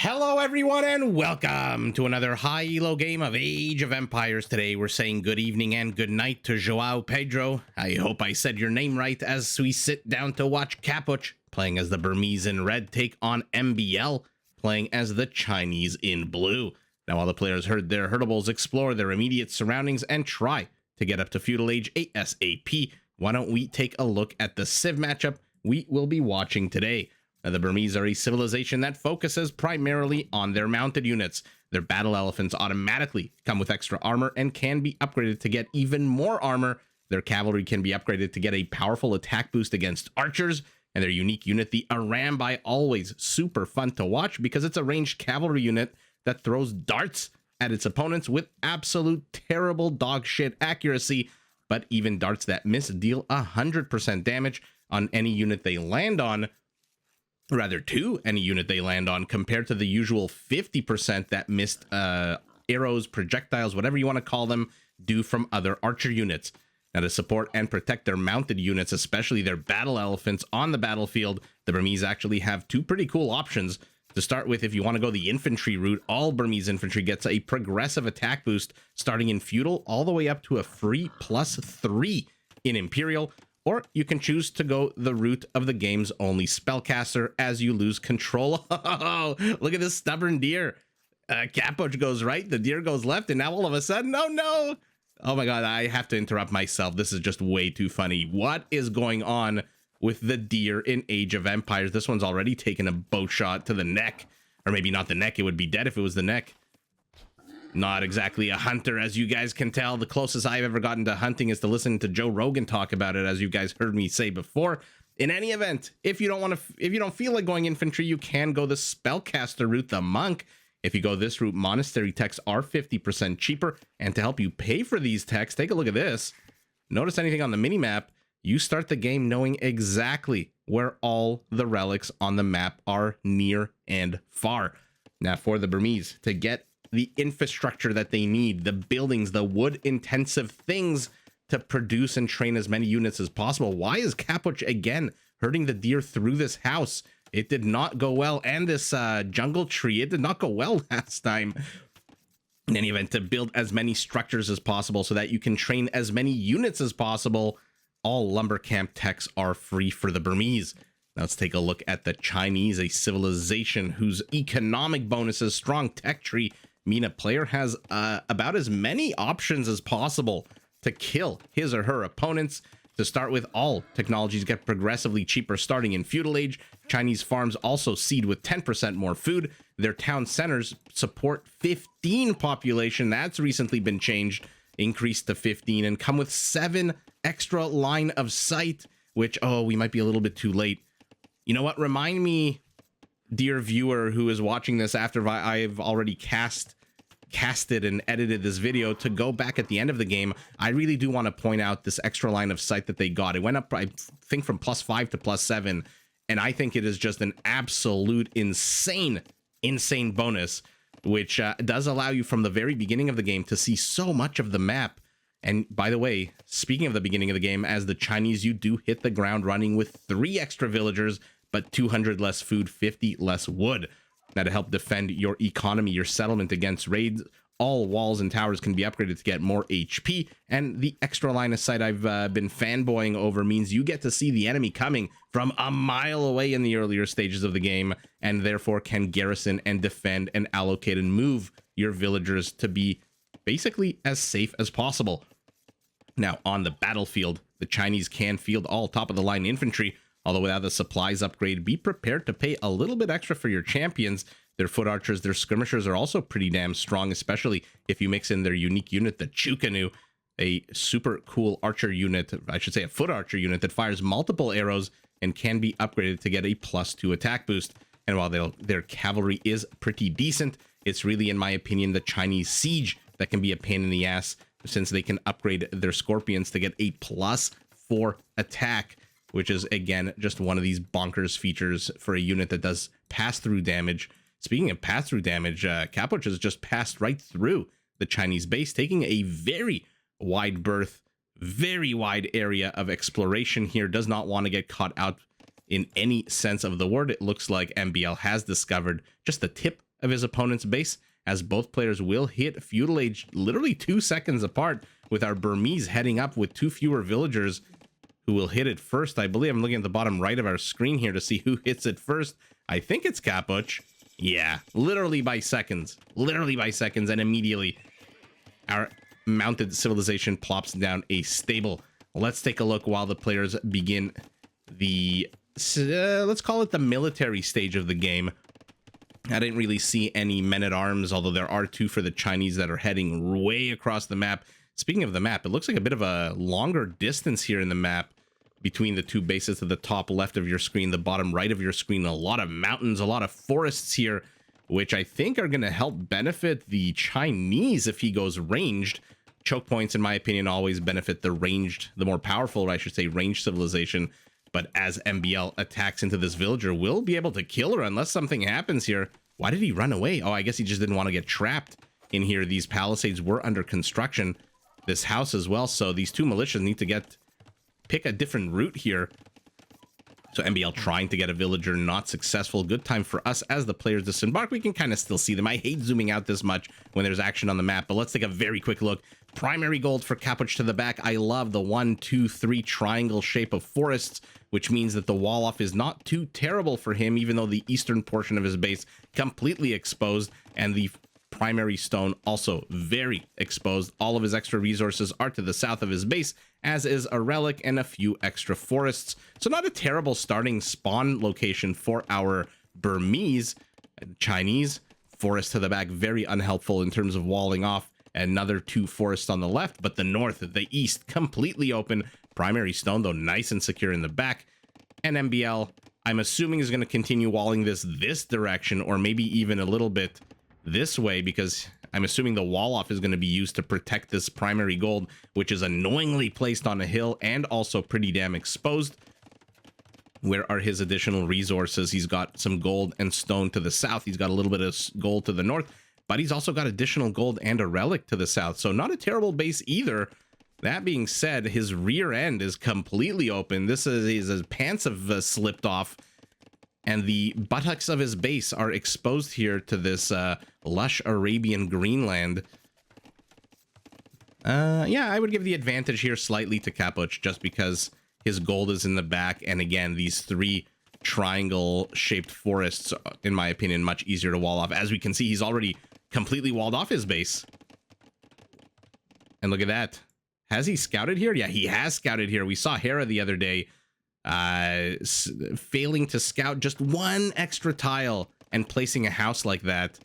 Hello everyone and welcome to another high elo game of Age of Empires. Today we're saying good evening and good night to Joao Pedro. I hope I said your name right as we sit down to watch Capoch playing as the Burmese in red take on MbL playing as the Chinese in blue. Now all the players heard their herdables explore their immediate surroundings and try to get up to Feudal Age ASAP. Why don't we take a look at the Civ matchup we will be watching today. Now, the Burmese are a civilization that focuses primarily on their mounted units. Their battle elephants automatically come with extra armor and can be upgraded to get even more armor. Their cavalry can be upgraded to get a powerful attack boost against archers, and their unique unit, the Arambai, always super fun to watch because it's a ranged cavalry unit that throws darts at its opponents with absolute terrible dog shit accuracy, but even darts that miss deal 100% damage on any unit they land on. Rather to any unit they land on, compared to the usual 50% that missed arrows, projectiles, whatever you want to call them, do from other archer units. Now, to support and protect their mounted units, especially their battle elephants on the battlefield, the Burmese actually have two pretty cool options. To start with, if you want to go the infantry route, all Burmese infantry gets a progressive attack boost starting in Feudal all the way up to a free +3 in Imperial. Or you can choose to go the route of the game's only spellcaster as you lose control. Oh, look at this stubborn deer. Capoch goes right, the deer goes left, and now all of a sudden, oh no! Oh my god, I have to interrupt myself. This is just way too funny. What is going on with the deer in Age of Empires? This one's already taken a bow shot to the neck. Or maybe not the neck, it would be dead if it was the neck. Not exactly a hunter, as you guys can tell. The closest I've ever gotten to hunting is to listen to Joe Rogan talk about it, as you guys heard me say before. In any event, if you don't feel like going infantry, you can go the spellcaster route, the monk. If you go this route, monastery techs are 50% cheaper. And to help you pay for these techs, take a look at this. Notice anything on the minimap, you start the game knowing exactly where all the relics on the map are near and far. Now, for the Burmese, to get the infrastructure that they need, the buildings, the wood intensive things to produce and train as many units as possible. Why is Capoch again hurting the deer through this house? It did not go well. And this jungle tree, it did not go well last time. In any event, to build as many structures as possible so that you can train as many units as possible, all lumber camp techs are free for the Burmese. Now let's take a look at the Chinese, a civilization whose economic bonuses, strong tech tree, mean a player has about as many options as possible to kill his or her opponents. To start with, all technologies get progressively cheaper starting in Feudal Age. Chinese farms also seed with 10% more food. Their town centers support 15 population. That's recently been changed, increased to 15, and come with 7 extra line of sight, which, oh, we might be a little bit too late. You know what? Remind me, dear viewer who is watching this after I've already casted and edited this video, to go back at the end of the game. I really do want to point out this extra line of sight that they got. It went up, I think, from +5 to +7, and I think it is just an absolute insane bonus, which does allow you from the very beginning of the game to see so much of the map. And by the way, speaking of the beginning of the game, as the Chinese, you do hit the ground running with 3 extra villagers, but 200 less food, 50 less wood. Now, to help defend your economy, your settlement against raids, all walls and towers can be upgraded to get more HP, and the extra line of sight I've been fanboying over means you get to see the enemy coming from a mile away in the earlier stages of the game, and therefore can garrison and defend and allocate and move your villagers to be basically as safe as possible. Now, on the battlefield, the Chinese can field all top-of-the-line infantry, although without the supplies upgrade, be prepared to pay a little bit extra for your champions. Their foot archers, their skirmishers are also pretty damn strong, especially if you mix in their unique unit, the Chukanu, a super cool archer unit, I should say a foot archer unit that fires multiple arrows and can be upgraded to get a +2 attack boost. And while their cavalry is pretty decent, it's really, in my opinion, the Chinese siege that can be a pain in the ass, since they can upgrade their scorpions to get a +4 attack, which is, again, just one of these bonkers features for a unit that does pass-through damage. Speaking of pass-through damage, Capoch has just passed right through the Chinese base, taking a very wide berth, very wide area of exploration here. Does not want to get caught out in any sense of the word. It looks like MbL has discovered just the tip of his opponent's base, as both players will hit Feudal Age literally 2 seconds apart, with our Burmese heading up with 2 fewer villagers who will hit it first. I believe I'm looking at the bottom right of our screen here to see who hits it first. I think it's Capoch. Yeah, literally by seconds, and immediately our mounted civilization plops down a stable. Let's take a look while the players begin the, let's call it the military stage of the game. I didn't really see any men-at-arms, although there are 2 for the Chinese that are heading way across the map. Speaking of the map, it looks like a bit of a longer distance here in the map between the 2 bases to the top left of your screen, the bottom right of your screen. A lot of mountains, a lot of forests here, which I think are going to help benefit the Chinese if he goes ranged. Choke points, in my opinion, always benefit the ranged, the more powerful, or I should say, ranged civilization. But as MbL attacks into this villager, we'll be able to kill her unless something happens here. Why did he run away? Oh, I guess he just didn't want to get trapped in here. These palisades were under construction. This house as well. So these 2 militias need to pick a different route here. So MbL trying to get a villager, not successful. Good time for us as the players disembark. We can kind of still see them. I hate zooming out this much when there's action on the map, but let's take a very quick look. Primary gold for Capoch to the back. I love the 1, 2, 3 triangle shape of forests, which means that the wall off is not too terrible for him, even though the eastern portion of his base completely exposed, and the primary stone also very exposed. All of his extra resources are to the south of his base, as is a relic and a few extra forests. So not a terrible starting spawn location for our Burmese. Chinese forest to the back, very unhelpful in terms of walling off. Another 2 forests on the left, but the north, the east, completely open. Primary stone, though, nice and secure in the back. And MbL, I'm assuming, is going to continue walling this direction, or maybe even a little bit this way, because I'm assuming the wall off is going to be used to protect this primary gold, which is annoyingly placed on a hill and also pretty damn exposed. Where are his additional resources? He's got some gold and stone to the south. He's got a little bit of gold to the north, but he's also got additional gold and a relic to the south. So not a terrible base either. That being said, his rear end is completely open. This is his pants have slipped off, and the buttocks of his base are exposed here to this lush Arabian Greenland. Yeah, I would give the advantage here slightly to Capoch, just because his gold is in the back, and again, these 3 triangle-shaped forests, in my opinion, much easier to wall off. As we can see, he's already completely walled off his base. And look at that. Has he scouted here? Yeah, he has scouted here. We saw Hera the other day failing to scout just 1 extra tile and placing a house like that.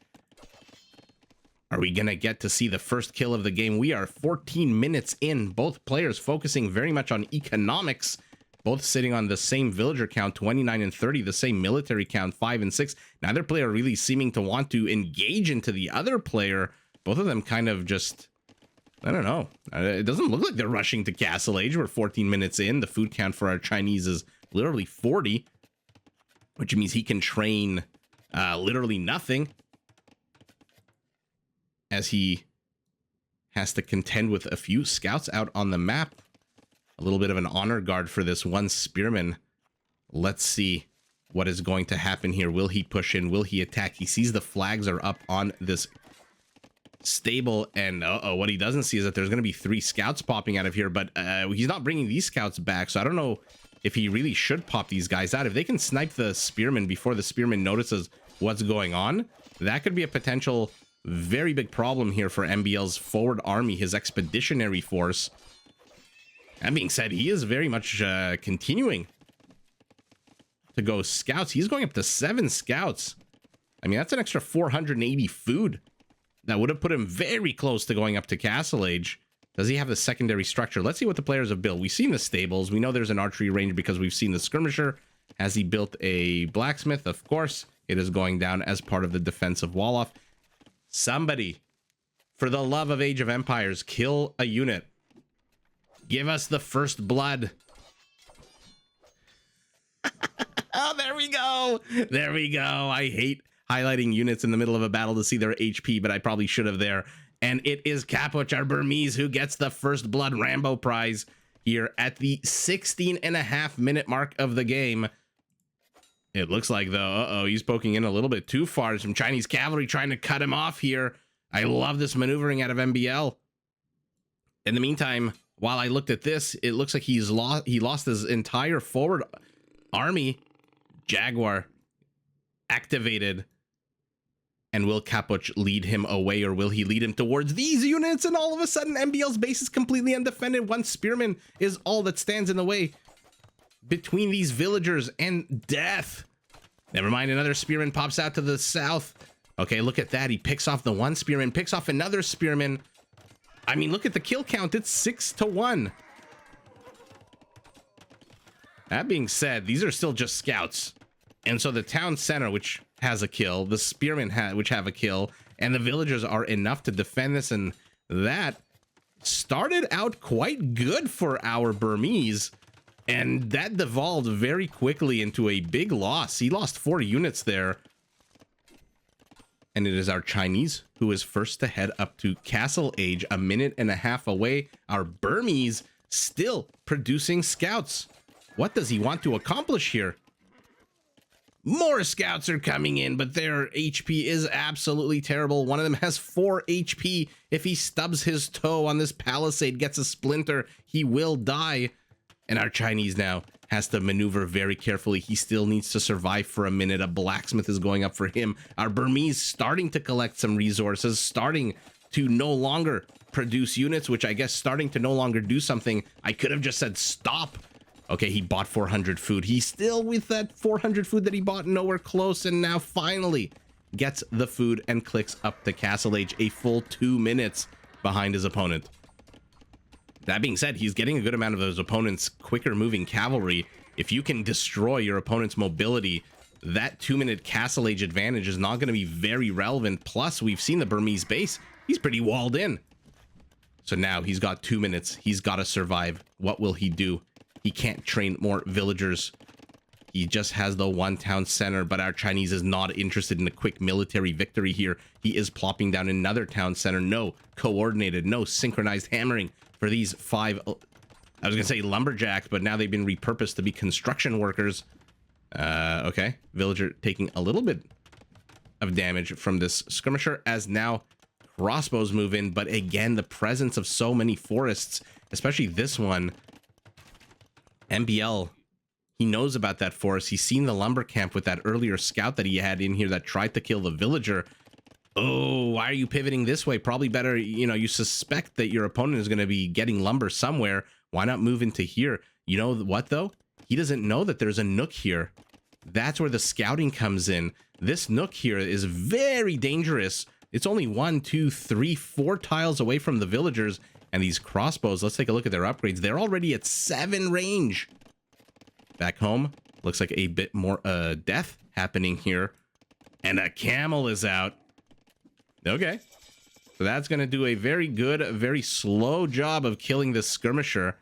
Are we gonna get to see the first kill of the game? We are 14 minutes in, both players focusing very much on economics, both sitting on the same villager count, 29 and 30, the same military count, 5 and 6. Neither player really seeming to want to engage into the other player. Both of them kind of just, I don't know. It doesn't look like they're rushing to Castle Age. We're 14 minutes in. The food count for our Chinese is literally 40, which means he can train literally nothing, as he has to contend with a few scouts out on the map. A little bit of an honor guard for this 1 spearman. Let's see what is going to happen here. Will he push in? Will he attack? He sees the flags are up on this stable, and what he doesn't see is that there's going to be 3 scouts popping out of here, but he's not bringing these scouts back, so I don't know if he really should pop these guys out. If they can snipe the spearman before the spearman notices what's going on, that could be a potential very big problem here for MbL's forward army, his expeditionary force. That being said, he is very much continuing to go scouts. He's going up to 7 scouts. I mean, that's an extra 480 food. That would have put him very close to going up to Castle Age. Does he have the secondary structure? Let's see what the players have built. We've seen the stables. We know there's an archery range because we've seen the skirmisher. Has he built a blacksmith? Of course, it is going down as part of the defensive wall off. Somebody, for the love of Age of Empires, kill a unit. Give us the first blood. Oh, there we go. There we go. I hate highlighting units in the middle of a battle to see their HP, but I probably should have there. And it is Capoch, our Burmese, who gets the first blood Rambo prize here at the 16.5-minute mark of the game. It looks like, though, uh-oh, he's poking in a little bit too far. Some Chinese cavalry trying to cut him off here. I love this maneuvering out of MbL. In the meantime, while I looked at this, it looks like he lost his entire forward army. Jaguar activated. And will Capoch lead him away, or will he lead him towards these units? And all of a sudden, MbL's base is completely undefended. One spearman is all that stands in the way between these villagers and death. Never mind, another spearman pops out to the south. Okay, look at that. He picks off the one spearman, picks off another spearman. I mean, look at the kill count. It's 6-1. That being said, these are still just scouts. And so the town center, which has a kill, the spearmen which have a kill, and the villagers are enough to defend this, and that started out quite good for our Burmese, and that devolved very quickly into a big loss. He lost 4 units there, and it is our Chinese who is first to head up to Castle Age, a minute and a half away. Our Burmese still producing scouts. What does he want to accomplish here? More scouts are coming in, but their HP is absolutely terrible. One of them has 4 HP. If he stubs his toe on this palisade, gets a splinter, he will die. And our Chinese now has to maneuver very carefully. He still needs to survive for a minute. A blacksmith is going up for him. Our Burmese starting to collect some resources, starting to no longer produce units, which I guess starting to no longer do something. I could have just said stop. Okay, he bought 400 food. He's still with that 400 food that he bought, nowhere close, and now finally gets the food and clicks up to Castle Age, a full 2 minutes behind his opponent. That being said, he's getting a good amount of those opponents' quicker moving cavalry. If you can destroy your opponent's mobility, that 2-minute Castle Age advantage is not going to be very relevant. Plus, we've seen the Burmese base. He's pretty walled in. So now he's got 2 minutes. He's got to survive. What will he do? He can't train more villagers. He just has the one town center, but our Chinese is not interested in a quick military victory here. He is plopping down another town center. No coordinated, no synchronized hammering for these 5, I was going to say lumberjacks, but now they've been repurposed to be construction workers. Okay, villager taking a little bit of damage from this skirmisher as now crossbows move in, but again, the presence of so many forests, especially this one, MbL, he knows about that forest. He's seen the lumber camp with that earlier scout that he had in here that tried to kill the villager. Oh, why are you pivoting this way? Probably better, you know, you suspect that your opponent is going to be getting lumber somewhere. Why not move into here? You know what, though? He doesn't know that there's a nook here. That's where the scouting comes in. This nook here is very dangerous. It's only 1, 2, 3, 4 tiles away from the villagers. And these crossbows, let's take a look at their upgrades. They're already at 7 range. Back home, looks like a bit more death happening here. And a camel is out. Okay. So that's going to do a very good, very slow job of killing this skirmisher,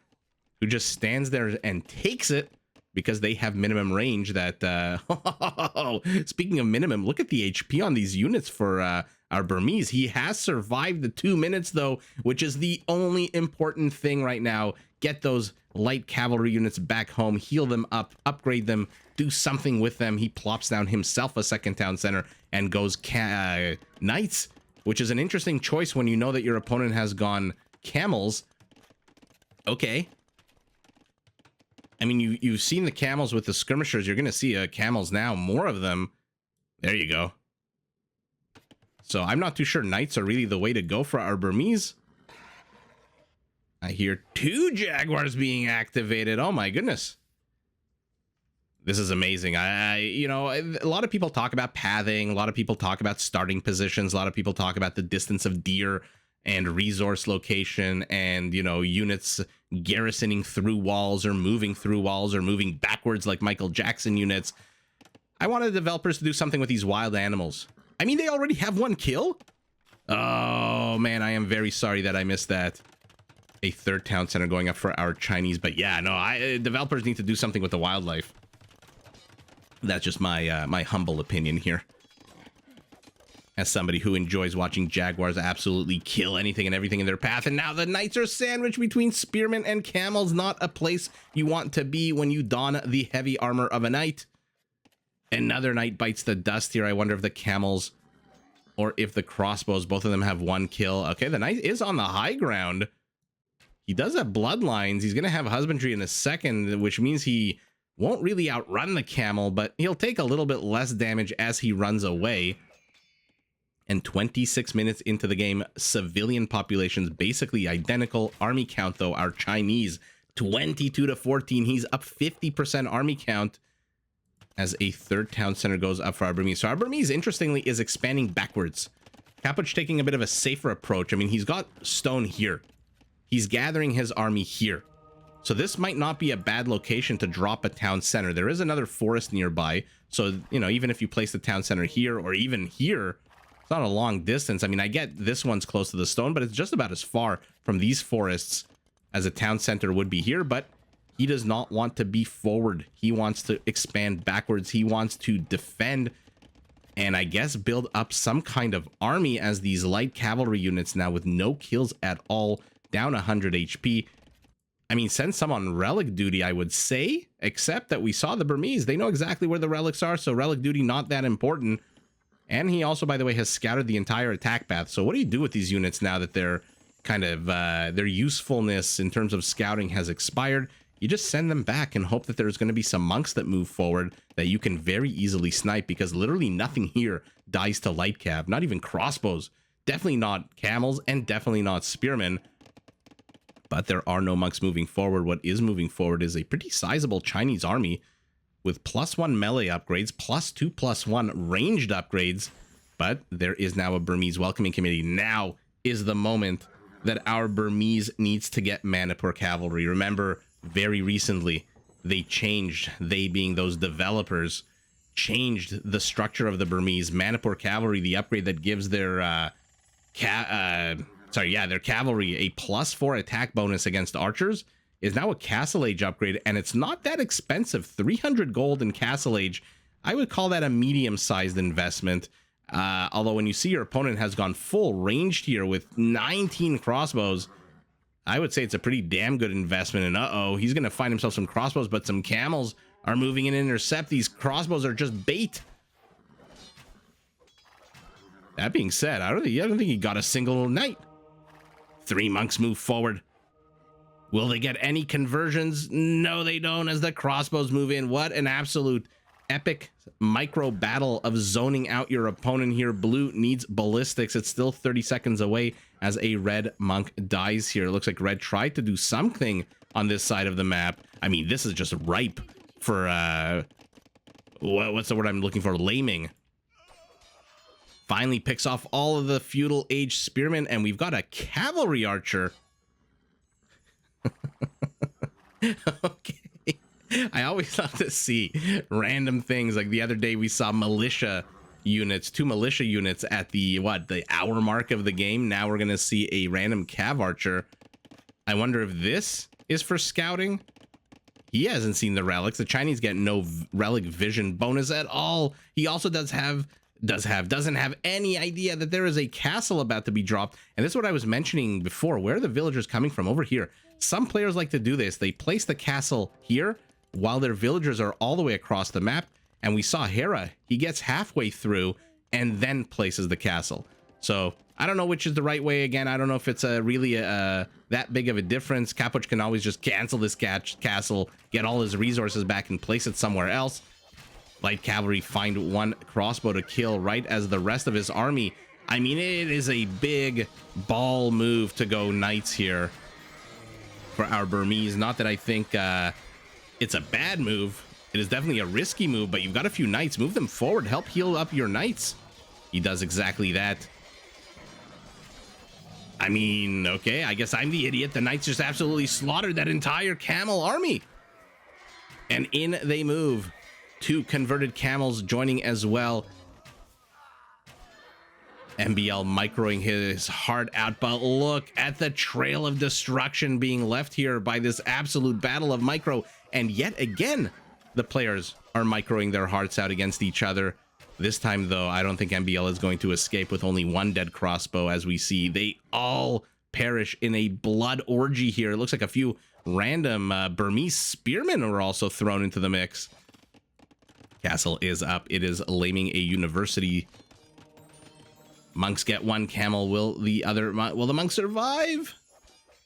who just stands there and takes it because they have minimum range that... Speaking of minimum, look at the HP on these units for... our Burmese. He has survived the 2 minutes, though, which is the only important thing right now. Get those light cavalry units back home, heal them up, upgrade them, do something with them. He plops down himself a second town center and goes knights, which is an interesting choice when you know that your opponent has gone camels. Okay. I mean, you've seen the camels with the skirmishers. You're going to see camels now, more of them. There you go. So I'm not too sure knights are really the way to go for our Burmese. I hear 2 jaguars being activated. Oh my goodness. This is amazing. You know, a lot of people talk about pathing. A lot of people talk about starting positions. A lot of people talk about the distance of deer and resource location and, you know, units garrisoning through walls or moving backwards like Michael Jackson units. I wanted developers to do something with these wild animals. I mean, they already have 1 kill? Oh, man, I am very sorry that I missed that. A 3rd town center going up for our Chinese. But yeah, no, developers need to do something with the wildlife. That's just my my humble opinion here. As somebody who enjoys watching jaguars absolutely kill anything and everything in their path. And now the knights are sandwiched between spearmen and camels. Not a place you want to be when you don the heavy armor of a knight. Another knight bites the dust here. I wonder if the camels or if the crossbows, both of them have 1 kill. Okay, the knight is on the high ground. He does have bloodlines. He's going to have husbandry in a second, which means he won't really outrun the camel, but he'll take a little bit less damage as he runs away. And 26 minutes into the game, civilian populations basically identical. Army count, though, our Chinese 22 to 14. He's up 50% army count as a third town center goes up for our Burmese. So our Burmese, interestingly, is expanding backwards. Capoch taking a bit of a safer approach. I mean, he's got stone here. He's gathering his army here. So this might not be a bad location to drop a town center. There is another forest nearby. So, you know, even if you place the town center here or even here, it's not a long distance. I mean, I get this one's close to the stone, but it's just about as far from these forests as a town center would be here. But he does not want to be forward. He wants to expand backwards. He wants to defend and I guess build up some kind of army as these light cavalry units now with no kills at all, down 100 HP. I mean, send some on relic duty, I would say, except that we saw the Burmese. They know exactly where the relics are, so relic duty not that important. And he also, by the way, has scouted the entire attack path. So what do you do with these units now that they're kind of, their usefulness in terms of scouting has expired? You just send them back and hope that there's going to be some monks that move forward that you can very easily snipe, because literally nothing here dies to light cav, not even crossbows, definitely not camels, and definitely not spearmen. But there are no monks moving forward. What is moving forward is a pretty sizable Chinese army with +1 melee upgrades, +2/+1 ranged upgrades. But there is now a Burmese welcoming committee. Now is the moment that our Burmese needs to get Manipur cavalry. Remember, very recently, they changed, they being those developers, changed the structure of the Burmese. Manipur cavalry, the upgrade that gives their their cavalry a +4 attack bonus against archers, is now a Castle Age upgrade, and it's not that expensive. 300 gold in Castle Age. I would call that a medium-sized investment. Although when you see your opponent has gone full ranged here with 19 crossbows, I would say it's a pretty damn good investment. And uh-oh, he's going to find himself some crossbows, but some camels are moving in and intercept. These crossbows are just bait. That being said, I don't think he got a single knight. 3 monks move forward. Will they get any conversions? No, they don't, as the crossbows move in. What an absolute epic micro battle of zoning out your opponent here. Blue needs ballistics. It's still 30 seconds away as a red monk dies here. It looks like red tried to do something on this side of the map. I mean, this is just ripe for, what's the word I'm looking for? Laming. Finally picks off all of the Feudal Age spearmen, and we've got a cavalry archer. Okay. I always love to see random things. Like the other day we saw militia units, 2 militia units at the hour mark of the game. Now we're gonna see a random cav archer. I wonder if this is for scouting. He hasn't seen the relics. The Chinese get no relic vision bonus at all. He also doesn't have any idea that there is a castle about to be dropped. And this is what I was mentioning before. Where are the villagers coming from? Over here. Some players like to do this. They place the castle here while their villagers are all the way across the map. And we saw Hera. He gets halfway through and then places the castle. So I don't know which is the right way. Again, I don't know if it's really that big of a difference. Capoch can always just cancel this castle, get all his resources back and place it somewhere else. Light cavalry find 1 crossbow to kill right as the rest of his army. I mean, it is a big ball move to go knights here for our Burmese. Not that I think it's a bad move. It is definitely a risky move, but you've got a few knights. Move them forward. Help heal up your knights. He does exactly that. I mean, okay, I guess I'm the idiot. The knights just absolutely slaughtered that entire camel army. And in they move. 2 converted camels joining as well. MbL microing his heart out, but look at the trail of destruction being left here by this absolute battle of micro. And yet again, the players are microing their hearts out against each other. This time, though, I don't think MbL is going to escape with only 1 dead crossbow. As we see, they all perish in a blood orgy here. It looks like a few random Burmese spearmen were also thrown into the mix. Castle is up. It is laming a university. Monks get one. Camel will the other. Will the monks survive?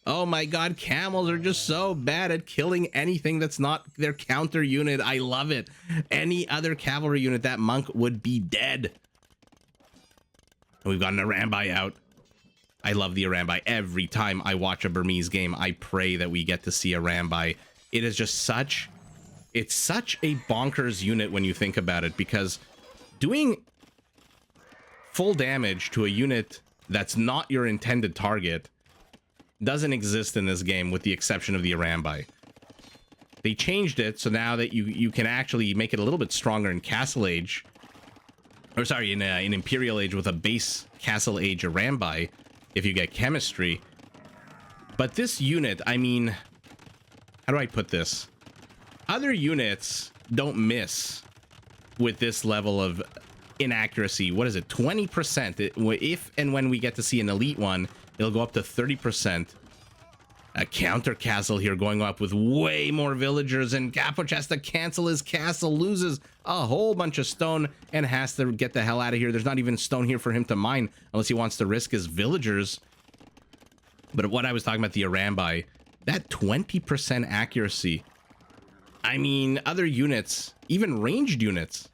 Oh my god, camels are just so bad at killing anything that's not their counter unit. I love it. Any other cavalry unit, that monk would be dead. And we've got an Arambai out. I love the Arambai. Every time I watch a Burmese game, I pray that we get to see Arambai. It is just such... It's such a bonkers unit when you think about it, because doing full damage to a unit that's not your intended target doesn't exist in this game, with the exception of the Arambai. They changed it so now that you can actually make it a little bit stronger in Castle Age, or sorry, in Imperial Age with a base Castle Age Arambai if you get chemistry. But this unit, I mean, how do I put this? Other units don't miss with this level of inaccuracy. What is it? 20%. If and when we get to see an elite one, it'll go up to 30%. A counter castle here going up with way more villagers, and Capoch has to cancel his castle, loses a whole bunch of stone, and has to get the hell out of here. There's not even stone here for him to mine unless he wants to risk his villagers. But what I was talking about, the Arambai, that 20% accuracy. I mean, other units, even ranged units,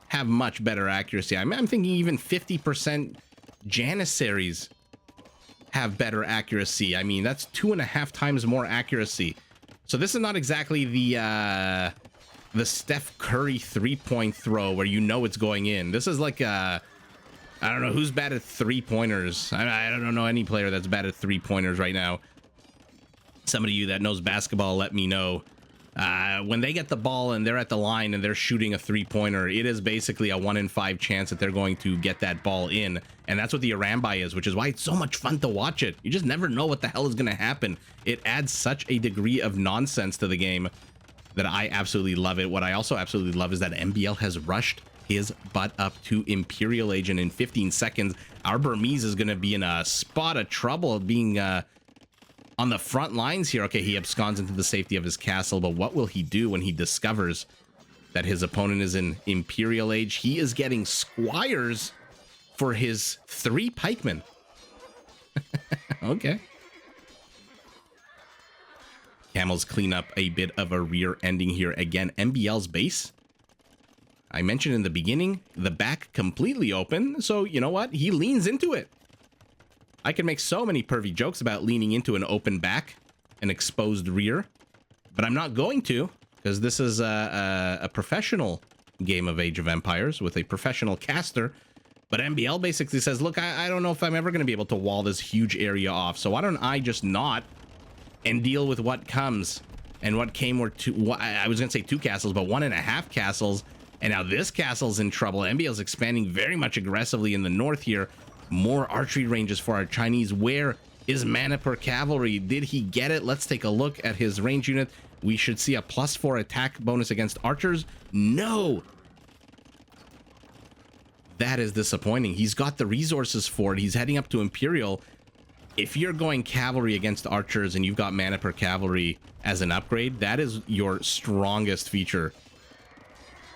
have much better accuracy. I'm thinking even 50% Janissaries have better accuracy. I mean, that's 2.5 times more accuracy. So this is not exactly the Steph Curry 3-point throw where you know it's going in. This is like I don't know who's bad at 3-pointers. I don't know any player that's bad at 3-pointers right now. Some of you that knows basketball, let me know. When they get the ball and they're at the line and they're shooting a 3-pointer, it is basically a 1 in 5 chance that they're going to get that ball in. And that's what the Arambai is, which is why it's so much fun to watch it. You just never know what the hell is going to happen. It adds such a degree of nonsense to the game that I absolutely love it. What I also absolutely love is that MbL has rushed his butt up to Imperial Age, and in 15 seconds, our Burmese is going to be in a spot of trouble being... on the front lines here. Okay, he absconds into the safety of his castle, but what will he do when he discovers that his opponent is in Imperial Age? He is getting squires for his 3 pikemen. Okay. Camels clean up a bit of a rear ending here. Again, MbL's base, I mentioned in the beginning, the back completely open, so you know what? He leans into it. I can make so many pervy jokes about leaning into an open back, an exposed rear, but I'm not going to, because this is a professional game of Age of Empires with a professional caster. But MbL basically says, look, I don't know if I'm ever going to be able to wall this huge area off, so why don't I just not and deal with what comes? And what came were I was going to say 2 castles, but 1.5 castles, and now this castle's in trouble. MbL's expanding very much aggressively in the north here. More archery ranges for our Chinese. Where is mana per cavalry? Did he get it? Let's take a look at his range unit. We should see a +4 attack bonus against archers. No! That is disappointing. He's got the resources for it. He's heading up to Imperial. If you're going cavalry against archers and you've got mana per cavalry as an upgrade, that is your strongest feature.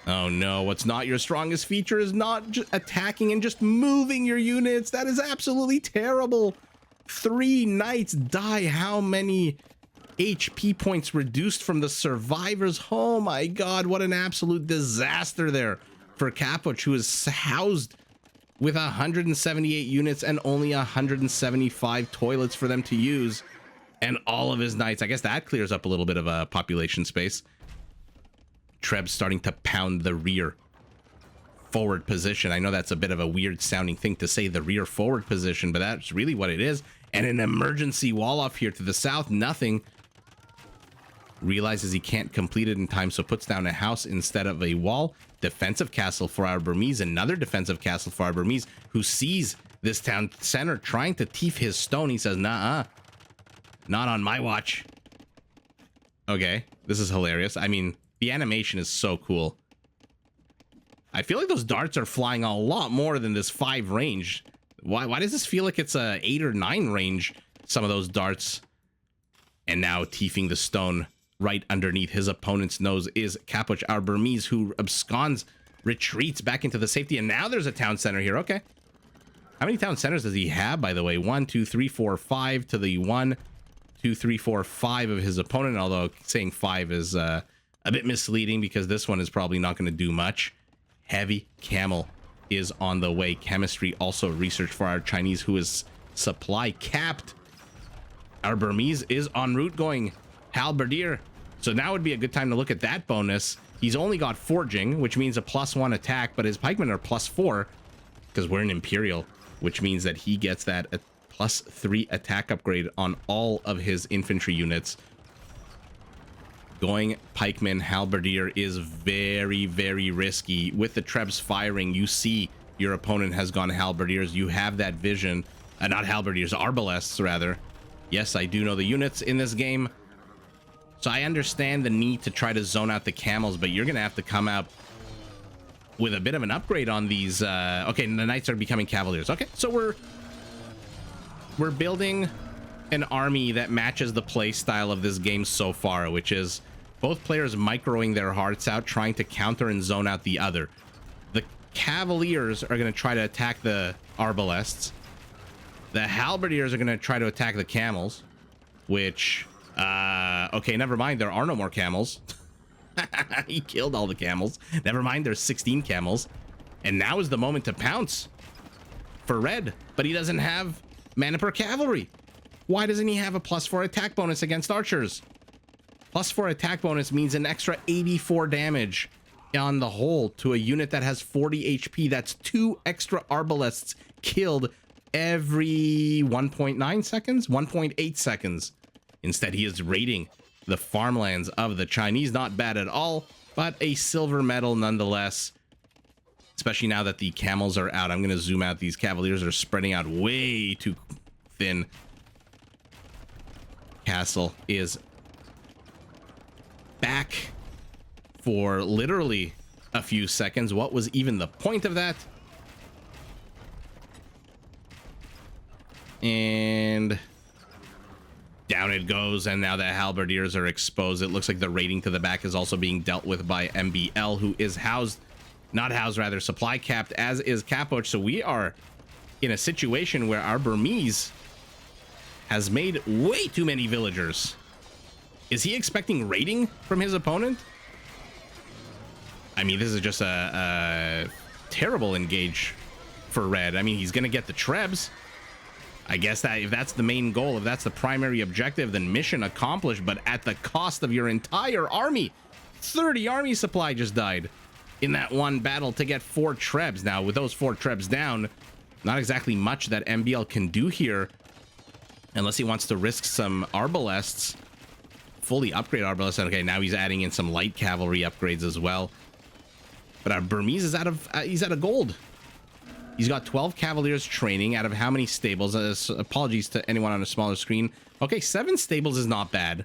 Oh no, what's not your strongest feature is not just attacking and just moving your units. That is absolutely terrible. 3 knights die. How many HP points reduced from the survivors? Oh my god, what an absolute disaster there for Capoch, who is housed with 178 units and only 175 toilets for them to use, and all of his knights. I guess that clears up a little bit of a population space. Treb's starting to pound the rear forward position. I know that's a bit of a weird sounding thing to say, the rear forward position, but that's really what it is. And an emergency wall off here to the south. Nothing. Realizes he can't complete it in time, so puts down a house instead of a wall. Defensive castle for our Burmese. Another defensive castle for our Burmese, who sees this town center trying to thief his stone. He says, nah, not on my watch. Okay, this is hilarious. I mean, the animation is so cool. I feel like those darts are flying a lot more than this 5 range. Why does this feel like it's a 8 or 9 range, some of those darts? And now thiefing the stone right underneath his opponent's nose is Capoch, our Burmese, who absconds, retreats back into the safety. And now there's a town center here. Okay. How many town centers does he have, by the way? 1, 2, 3, 4, 5 to the 1, 2, 3, 4, 5 of his opponent. Although saying 5 is a bit misleading because this one is probably not going to do much. Heavy camel is on the way. Chemistry also research for our Chinese, who is supply capped. Our Burmese is en route going halberdier. So now would be a good time to look at that bonus. He's only got forging, which means a +1 attack, but his pikemen are +4 because we're an Imperial, which means that he gets that +3 attack upgrade on all of his infantry units. Going pikeman halberdier is very, very risky. With the trebs firing, you see your opponent has gone halberdiers. You have that vision. Not halberdiers, arbalests rather. Yes, I do know the units in this game. So I understand the need to try to zone out the camels, but you're going to have to come out with a bit of an upgrade on these. Okay, the knights are becoming cavaliers. Okay, so we're building an army that matches the play style of this game so far, which is both players microing their hearts out, trying to counter and zone out the other. The cavaliers are going to try to attack the arbalests. The halberdiers are going to try to attack the camels, which... okay, never mind. There are no more camels. He killed all the camels. Never mind. There's 16 camels. And now is the moment to pounce for red. But he doesn't have mana per cavalry. Why doesn't he have a +4 attack bonus against archers? +4 attack bonus means an extra 84 damage on the whole to a unit that has 40 HP. That's 2 extra arbalests killed every 1.9 seconds, 1.8 seconds. Instead, he is raiding the farmlands of the Chinese. Not bad at all, but a silver medal nonetheless, especially now that the camels are out. I'm going to zoom out. These cavaliers are spreading out way too thin. Castle is back for literally a few seconds. What was even the point of that? And down it goes, and now the halberdiers are exposed. It looks like the raiding to the back is also being dealt with by MbL, who is supply capped, as is Capoch. So we are in a situation where our Burmese has made way too many villagers. Is he expecting raiding from his opponent? I mean, this is just a terrible engage for red. I mean, he's going to get the trebs. I guess that if that's the main goal, if that's the primary objective, then mission accomplished, but at the cost of your entire army. 30 army supply just died in that one battle to get 4 trebs. Now, with those 4 trebs down, not exactly much that MbL can do here, unless he wants to risk some arbalests, fully upgrade arbalests. Okay, now he's adding in some light cavalry upgrades as well. But our Burmese is he's out of gold. He's got 12 cavaliers training out of how many stables? Apologies to anyone on a smaller screen. Okay, 7 stables is not bad.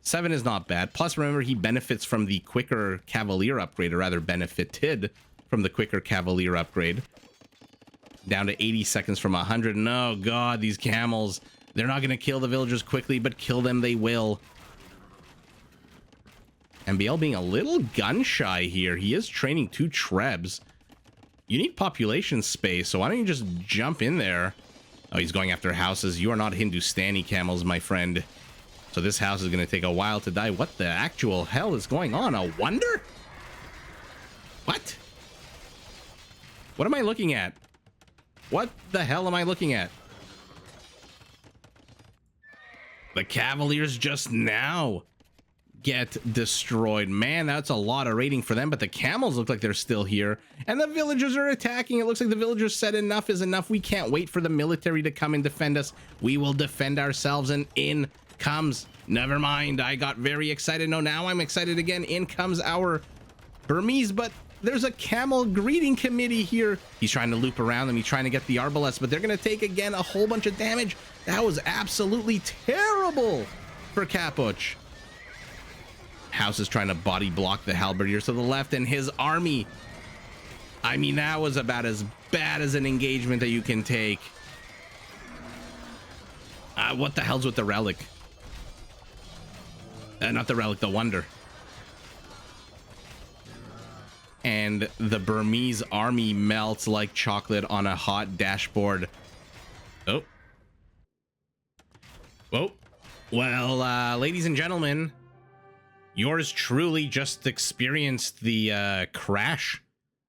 7 is not bad. Plus, remember, he benefits from the quicker cavalier upgrade, or rather benefited from the quicker cavalier upgrade. Down to 80 seconds from 100. And oh god, these camels. They're not going to kill the villagers quickly, but kill them they will. MbL being a little gun shy here. He is training 2 trebs. You need population space, so why don't you just jump in there? Oh, he's going after houses. You are not Hindustani camels, my friend. So this house is going to take a while to die. What the actual hell is going on? A wonder? What? What am I looking at? What the hell am I looking at? The Cavaliers just now get destroyed. Man, that's a lot of raiding for them, but the camels look like they're still here, and the villagers are attacking. It looks like the villagers said enough is enough. We can't wait for the military to come and defend us. We will defend ourselves, and in comes, never mind, I got very excited. No, now I'm excited again. In comes our Burmese, but there's a camel greeting committee here. He's trying to loop around them. He's trying to get the arbalests, but they're going to take again a whole bunch of damage. That was absolutely terrible for Capoch. House is trying to body block the halberdiers to the left, and his army, I mean, that was about as bad as an engagement that you can take. What the hell's with the relic? Not the relic, the wonder. And the Burmese army melts like chocolate on a hot dashboard. Oh. Whoa. Well, ladies and gentlemen, yours truly just experienced the crash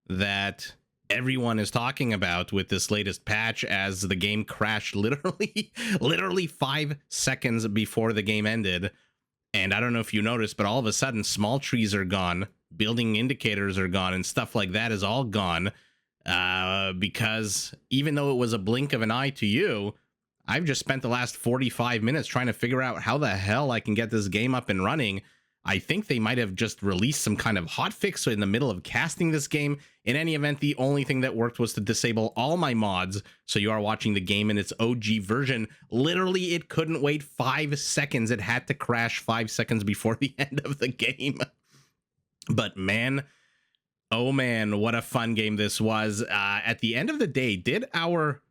that everyone is talking about with this latest patch, as the game crashed literally 5 seconds before the game ended. And I don't know if you noticed, but all of a sudden small trees are gone, building indicators are gone, and stuff like that is all gone, because even though it was a blink of an eye to you, I've just spent the last 45 minutes trying to figure out how the hell I can get this game up and running. I think they might have just released some kind of hotfix in the middle of casting this game. In any event, the only thing that worked was to disable all my mods, so you are watching the game in its OG version. Literally, it couldn't wait 5 seconds. It had to crash 5 seconds before the end of the game. But man, oh man, what a fun game this was. At the end of the day, did our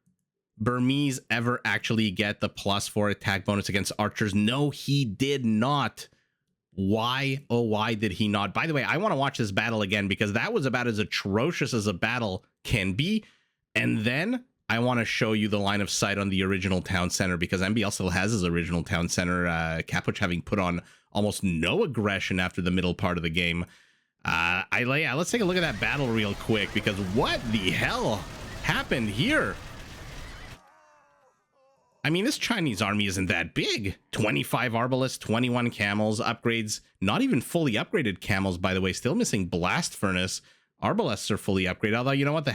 Burmese ever actually get the +4 attack bonus against archers? No, he did not. Why, oh why did he not? By the way, I want to watch this battle again, because that was about as atrocious as a battle can be. And then I want to show you the line of sight on the original town center, because MbL still has his original town center, Capoch having put on almost no aggression after the middle part of the game. Let's take a look at that battle real quick, because what the hell happened here? I mean, this Chinese army isn't that big. 25 arbalists, 21 camels, upgrades, not even fully upgraded camels, by the way, still missing blast furnace. Arbalists are fully upgraded, although you know what, the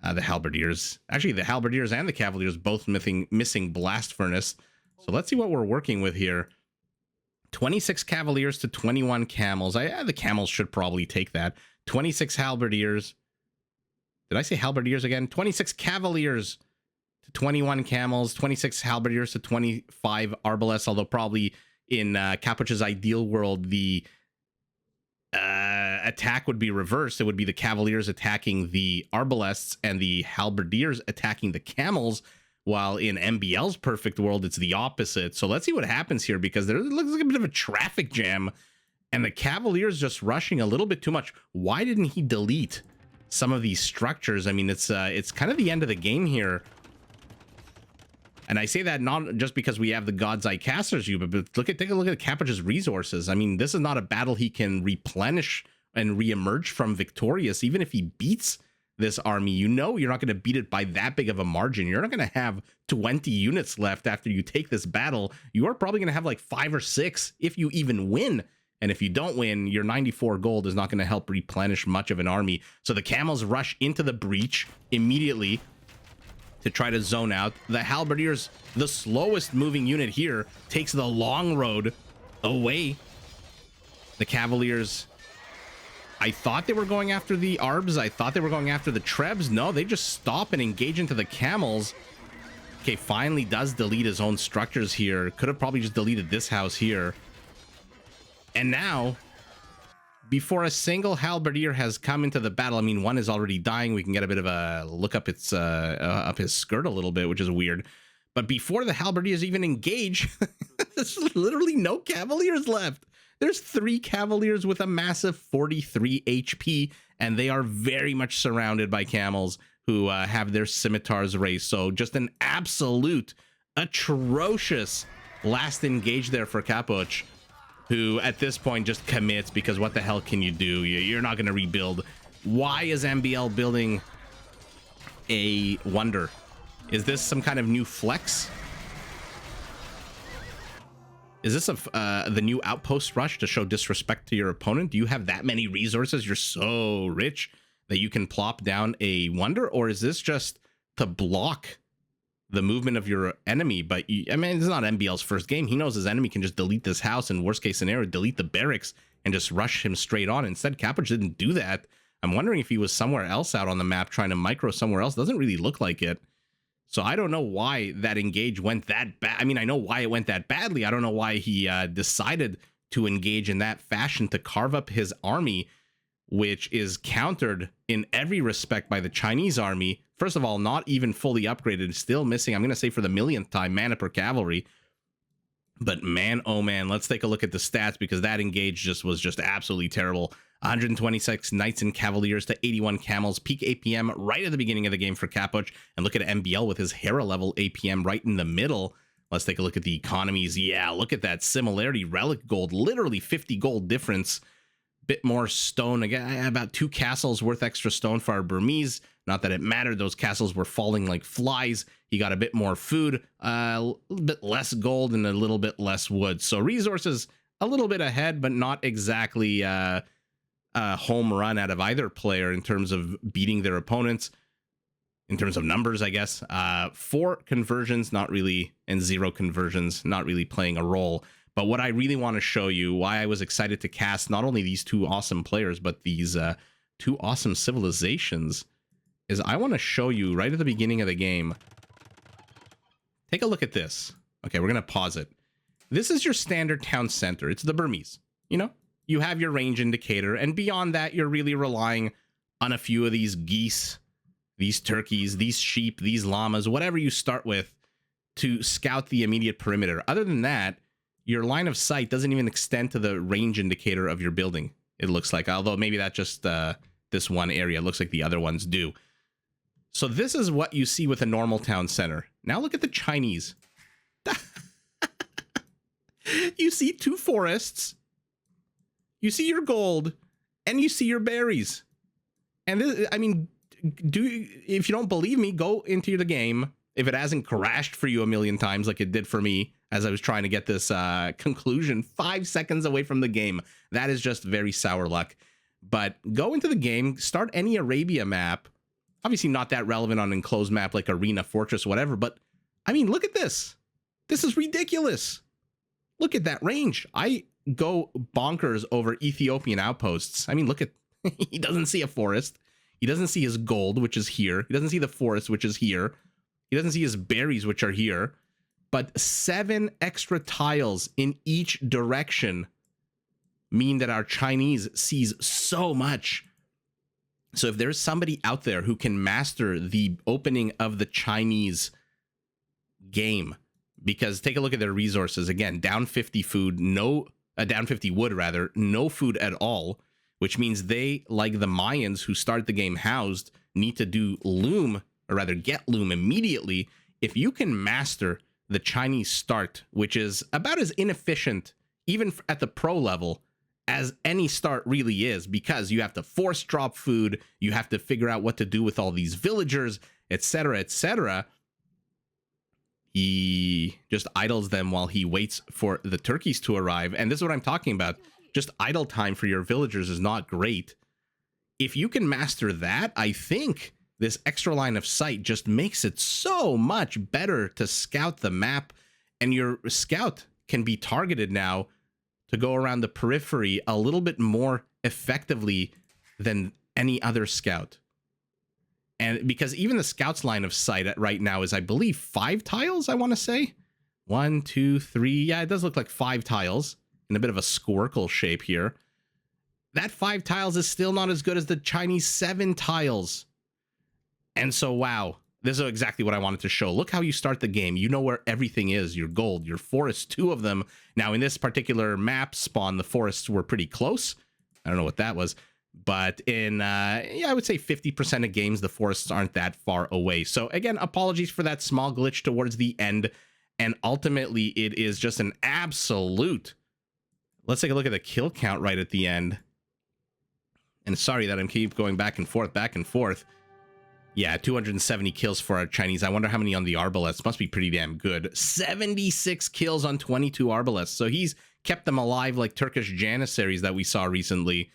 halberdiers, actually the halberdiers and the cavaliers both missing blast furnace. So let's see what we're working with here. 26 cavaliers to 21 camels. The camels should probably take that. 26 halberdiers. Did I say halberdiers again? 26 cavaliers to 21 camels, 26 halberdiers to 25 arbalists, although probably in Capoch's ideal world, the attack would be reversed. It would be the cavaliers attacking the arbalists and the halberdiers attacking the camels, while in MbL's perfect world, it's the opposite. So let's see what happens here, because there looks like a bit of a traffic jam, and the cavaliers just rushing a little bit too much. Why didn't he delete some of these structures? I mean, it's kind of the end of the game here. And I say that not just because we have the God's Eye casters, but take a look at Capoch's resources. I mean, this is not a battle he can replenish and reemerge from victorious. Even if he beats this army, you know you're not going to beat it by that big of a margin. You're not going to have 20 units left after you take this battle. You are probably going to have like 5 or 6 if you even win. And if you don't win, your 94 gold is not going to help replenish much of an army. So the camels rush into the breach immediately to try to zone out. The halberdiers, the slowest moving unit here, takes the long road away. The cavaliers, I thought they were going after the arbs. I thought they were going after the trebs. No, they just stop and engage into the camels. Okay, finally does delete his own structures here. Could have probably just deleted this house here. And now, before a single halberdier has come into the battle, I mean, one is already dying. We can get a bit of a look up its up his skirt a little bit, which is weird. But before the halberdiers even engage, there's literally no cavaliers left. There's 3 cavaliers with a massive 43 HP, and they are very much surrounded by camels who have their scimitars raised. So just an absolute atrocious last engage there for Capoch, who at this point just commits, because what the hell can you do? You're not going to rebuild. Why is MbL building a wonder? Is this some kind of new flex? Is this the new outpost rush to show disrespect to your opponent? Do you have that many resources? You're so rich that you can plop down a wonder? Or is this just to block the movement of your enemy? But I mean, it's not MbL's first game. He knows his enemy can just delete this house, and worst case scenario, delete the barracks and just rush him straight on. Instead, Capoch didn't do that. I'm wondering if he was somewhere else out on the map trying to micro somewhere else. Doesn't really look like it. So I don't know why that engage went that bad. I mean, I know why it went that badly. I don't know why he decided to engage in that fashion to carve up his army, which is countered in every respect by the Chinese army. First of all, not even fully upgraded, still missing, I'm going to say for the millionth time, mana per cavalry. But man, oh man, let's take a look at the stats, because that engage was just absolutely terrible. 126 Knights and Cavaliers to 81 Camels, peak APM right at the beginning of the game for Capoch. And look at MbL with his Hera level APM right in the middle. Let's take a look at the economies. Yeah, look at that similarity. Relic gold, literally 50 gold difference. Bit more stone, again, about 2 castles worth extra stone for our Burmese. Not that it mattered, those castles were falling like flies. He got a bit more food, a little bit less gold, and a little bit less wood. So resources a little bit ahead, but not exactly a home run out of either player in terms of beating their opponents. In terms of numbers, I guess. 4 conversions, not really, and 0 conversions, not really playing a role. But what I really want to show you, why I was excited to cast not only these 2 awesome players, but these 2 awesome civilizations, is I want to show you right at the beginning of the game. Take a look at this. Okay, we're going to pause it. This is your standard town center. It's the Burmese. You know, you have your range indicator, and beyond that, you're really relying on a few of these geese, these turkeys, these sheep, these llamas, whatever you start with to scout the immediate perimeter. Other than that, your line of sight doesn't even extend to the range indicator of your building, it looks like. Although maybe that's just this one area. It looks like the other ones do. So this is what you see with a normal town center. Now look at the Chinese. You see 2 forests. You see your gold. And you see your berries. And this, I mean, if you don't believe me, go into the game. If it hasn't crashed for you a million times like it did for me as I was trying to get this conclusion 5 seconds away from the game. That is just very sour luck. But go into the game, start any Arabia map. Obviously not that relevant on enclosed map like Arena, Fortress, whatever. But, I mean, look at this. This is ridiculous. Look at that range. I go bonkers over Ethiopian outposts. I mean, look at... He doesn't see a forest. He doesn't see his gold, which is here. He doesn't see the forest, which is here. He doesn't see his berries, which are here. But 7 extra tiles in each direction mean that our Chinese sees so much. So if there's somebody out there who can master the opening of the Chinese game, because take a look at their resources. Again, down 50 food, down 50 wood rather, no food at all, which means they, like the Mayans who start the game housed, need to do loom, or rather get loom immediately. If you can master the Chinese start, which is about as inefficient, even at the pro level, as any start really is, because you have to force drop food, you have to figure out what to do with all these villagers, etc., etc. He just idles them while he waits for the turkeys to arrive. And this is what I'm talking about. Just idle time for your villagers is not great. If you can master that, I think this extra line of sight just makes it so much better to scout the map, and your scout can be targeted now to go around the periphery a little bit more effectively than any other scout. And because even the scout's line of sight right now is, I believe, 5 tiles, I want to say. 1, 2, 3. Yeah, it does look like 5 tiles in a bit of a squircle shape here. That 5 tiles is still not as good as the Chinese 7 tiles. And so, wow, this is exactly what I wanted to show. Look how you start the game. You know where everything is. Your gold, your forests, 2 of them. Now, in this particular map spawn, the forests were pretty close. I don't know what that was. But in, yeah, I would say 50% of games, the forests aren't that far away. So, again, apologies for that small glitch towards the end. And ultimately, it is just an absolute... Let's take a look at the kill count right at the end. And sorry that I keep going back and forth, back and forth. Yeah, 270 kills for our Chinese. I wonder how many on the Arbalests. Must be pretty damn good. 76 kills on 22 Arbalests. So he's kept them alive like Turkish Janissaries that we saw recently,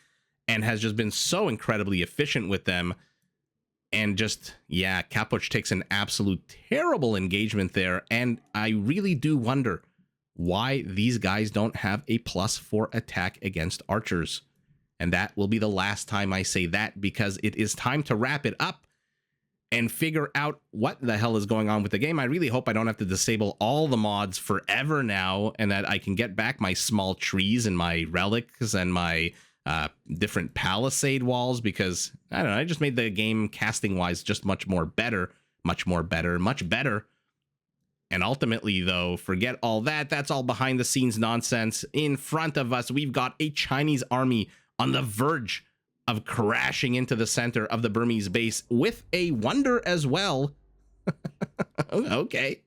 and has just been so incredibly efficient with them. And just, yeah, Capoch takes an absolute terrible engagement there. And I really do wonder why these guys don't have a +4 attack against archers. And that will be the last time I say that, because it is time to wrap it up and figure out what the hell is going on with the game. I really hope I don't have to disable all the mods forever now, and that I can get back my small trees and my relics and my different palisade walls, because, I don't know, I just made the game casting-wise just much more better, much more better, much better. And ultimately, though, forget all that. That's all behind the scenes nonsense. In front of us, we've got a Chinese army on the verge of crashing into the center of the Burmese base with a wonder as well. Okay.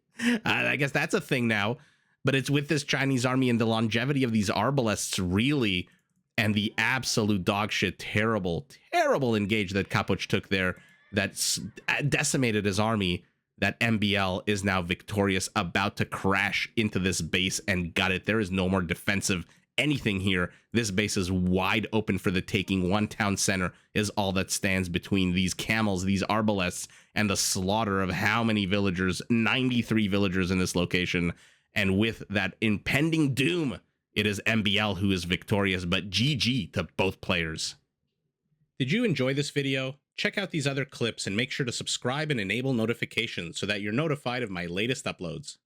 I guess that's a thing now. But it's with this Chinese army and the longevity of these arbalists, really, and the absolute dogshit, terrible engage that Capoch took there that decimated his army, that MbL is now victorious, about to crash into this base and gut it. There is no more defensive anything here. This base is wide open for the taking. One town center is all that stands between these camels, these arbalests, and the slaughter of how many villagers? 93 villagers in this location. And with that impending doom, it is MbL who is victorious, but GG to both players. Did you enjoy this video? Check out these other clips and make sure to subscribe and enable notifications so that you're notified of my latest uploads.